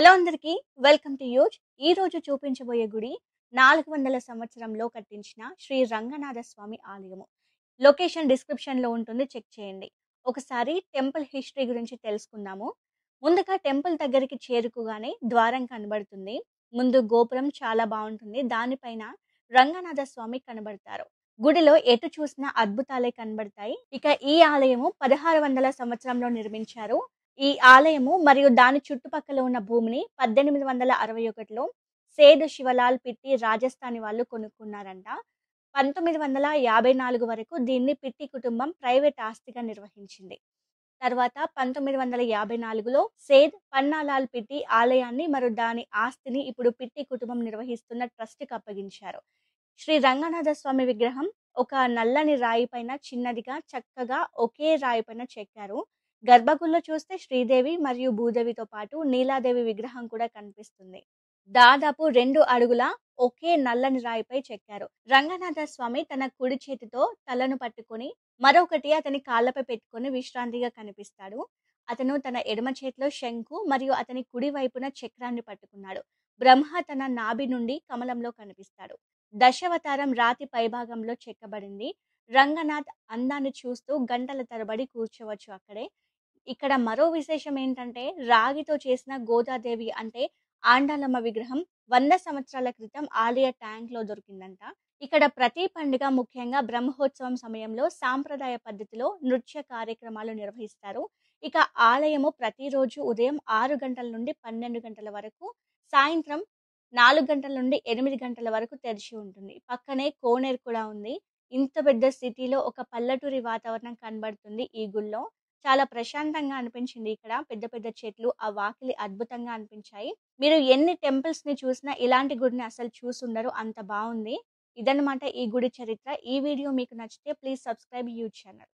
Hello అందరికీ welcome to use. ఈ రోజు చూపించబోయే గుడి 400 సంవత్సరంలో కట్టించిన శ్రీ రంగనాథ స్వామి ఆలయము. లొకేషన్ డిస్క్రిప్షన్ లో ఉంటుంది, చెక్ చేయండి. ఒకసారి టెంపుల్ హిస్టరీ గురించి తెలుసుకుందాము. ముందుగా టెంపుల్ దగ్గరికి చేరుకోగానే ద్వారం కనబడుతుంది. ముందు గోపురం చాలా బాగుంటుంది, దానిపైన రంగనాథ స్వామి కనబడతారు. గుడిలో ఎటు చూసినా అద్భుతాలే కనబడతాయి. ఇక ఈ ఆలయము 1600 సంవత్సరంలో నిర్మించారు. ఈ ఆలయము మరియు దాని చుట్టుపక్కల ఉన్న భూమిని 1861లో సేద్ శివలాల్ పిట్టి రాజస్థానీ వాళ్ళు కొనుక్కున్నారంట. 1954 వరకు దీన్ని పిట్టి కుటుంబం ప్రైవేట్ ఆస్తిగా నిర్వహించింది. తర్వాత 1954లో సేద్ పన్నాలాల్ పిట్టి ఆలయాన్ని మరియు దాని ఆస్తిని ఇప్పుడు పిట్టి కుటుంబం నిర్వహిస్తున్న ట్రస్ట్కి అప్పగించారు. శ్రీ రంగనాథ స్వామి విగ్రహం ఒక నల్లని రాయి పైన చిన్నదిగా చక్కగా ఒకే రాయి పైన చెక్కారు. గర్భగుడిలో చూస్తే శ్రీదేవి మరియు భూదేవితో పాటు నీలాదేవి విగ్రహం కూడా కనిపిస్తుంది. దాదాపు 2 అడుగుల ఒకే నల్లని రాయిపై చెక్కారు. రంగనాథ స్వామి తన కుడి చేతితో తలను పట్టుకొని మరొకటి అతని కాళ్ళపై పెట్టుకొని విశ్రాంతిగా కనిపిస్తాడు. అతను తన ఎడమ చేతిలో శంకు మరియు అతని కుడి వైపున చక్రాన్ని పట్టుకున్నాడు. బ్రహ్మ తన నాభి నుండి కమలంలో కనిపిస్తాడు. దశావతారం రాతి పైభాగంలో చెక్కబడింది. రంగనాథ్ అందాన్ని చూస్తూ గంటల తరబడి కూర్చోవచ్చు అక్కడే. ఇక్కడ మరో విశేషం ఏంటంటే రాగితో చేసిన గోదాదేవి అంటే ఆండాలమ్మ విగ్రహం 100 సంవత్సరాల క్రితం ఆలయ ట్యాంక్ లో దొరికిందంట. ఇక్కడ ప్రతి పండుగ, ముఖ్యంగా బ్రహ్మోత్సవం సమయంలో సాంప్రదాయ పద్ధతిలో నృత్య కార్యక్రమాలు నిర్వహిస్తారు. ఇక ఆలయము ప్రతిరోజు ఉదయం 6 గంటల నుండి 12 గంటల వరకు, సాయంత్రం 4 గంటల నుండి 8 గంటల వరకు తెరిచి ఉంటుంది. పక్కనే కోనేరు కూడా ఉంది. ఇంత పెద్ద సిటీలో ఒక పల్లెటూరి వాతావరణం కనబడుతుంది ఈ గుళ్ళో. చాలా ప్రశాంతంగా అనిపించింది. ఇక్కడ పెద్ద పెద్ద చెట్లు, ఆ వాకిలి అద్భుతంగా అనిపించాయి. మీరు ఎన్ని టెంపుల్స్ ని చూసినా ఇలాంటి గుడిని అసలు చూసుండరు, అంత బాగుంది. ఇదన్నమాట ఈ గుడి చరిత్ర. ఈ వీడియో మీకు నచ్చితే ప్లీజ్ సబ్స్క్రైబ్ యూజ్ ఛానల్.